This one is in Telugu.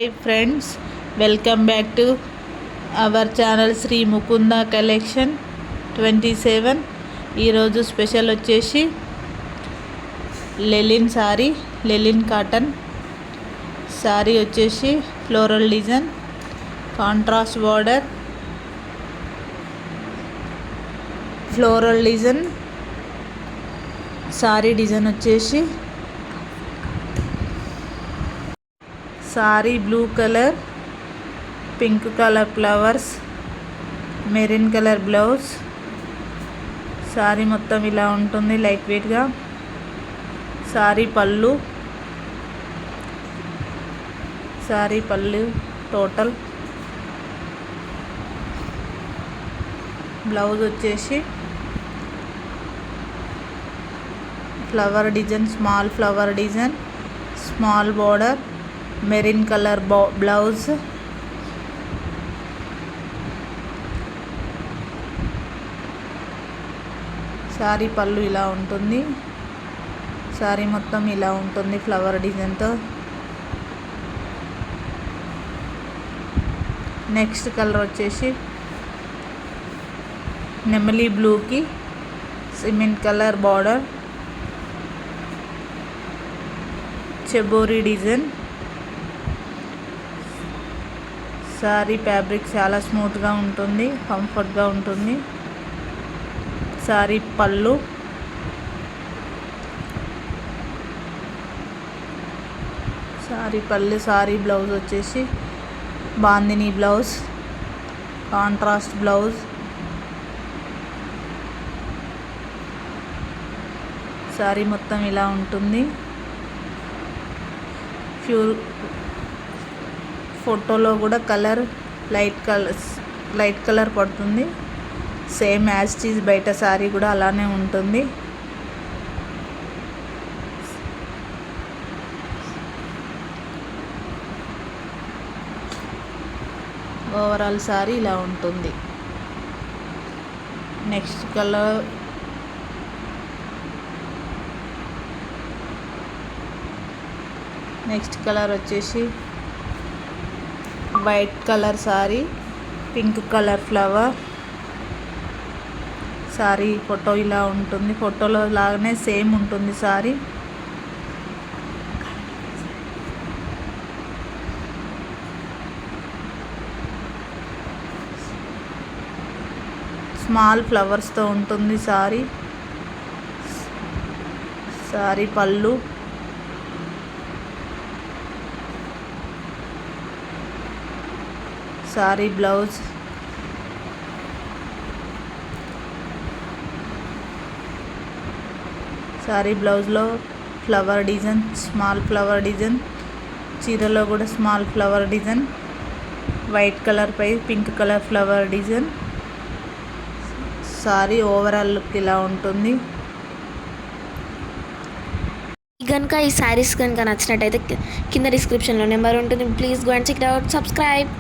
Hi friends, welcome back to our channel Sri Mukunda collection 27. ఈరోజు స్పెషల్ వచ్చేసి linen sari, linen cotton sari వచ్చేసి floral design, contrast border, floral design. Sari design వచ్చేసి sari blue colour, pink colour flowers, maroon colour blouse. Sari మొత్తం ఇలా ఉంటుంది లైట్ వెయిట్గా. సారీ పళ్ళు టోటల్. బ్లౌజ్ వచ్చేసి flower design, small flower design, small border, maroon colour blouse. Sari పళ్ళు ఇలా ఉంటుంది. సారీ మొత్తం ఇలా ఉంటుంది ఫ్లవర్ డిజైన్తో. నెక్స్ట్ కలర్ వచ్చేసి నెమలి బ్లూకి సిమెంట్ కలర్ బార్డర్, చెబోరీ డిజైన్. సారీ ఫ్యాబ్రిక్ చాలా స్మూత్గా ఉంటుంది, కంఫర్ట్గా ఉంటుంది. సారీ పళ్ళు, సారీ బ్లౌజ్ వచ్చేసి bandhani blouse, contrast blouse. Sari మొత్తం ఇలా ఉంటుంది. ఫోటోలో కూడా కలర్ లైట్ కలర్ పడుతుంది. సేమ్ యాజ్ చీజ్ బయట సారీ కూడా అలానే ఉంటుంది. ఓవరాల్ సారీ ఇలా ఉంటుంది. నెక్స్ట్ కలర్ వచ్చేసి white colour sorry, pink colour flower. Sorry photo ఇలా ఉంటుంది, ఫోటోలో లాగానే సేమ్ ఉంటుంది సారీ. స్మాల్ ఫ్లవర్స్తో ఉంటుంది సారీ. సారీ పళ్ళు, సారీ బ్లౌజ్. సారీ బ్లౌజ్లో flower design, small flower design. చీరలో కూడా small flower design, white colour పై pink colour flower design. Sari overall look ఇలా ఉంటుంది. కనుక ఈ శారీస్ కనుక నచ్చినట్టయితే కింద డిస్క్రిప్షన్లో నెంబర్ ఉంటుంది. Please go and check it out, subscribe.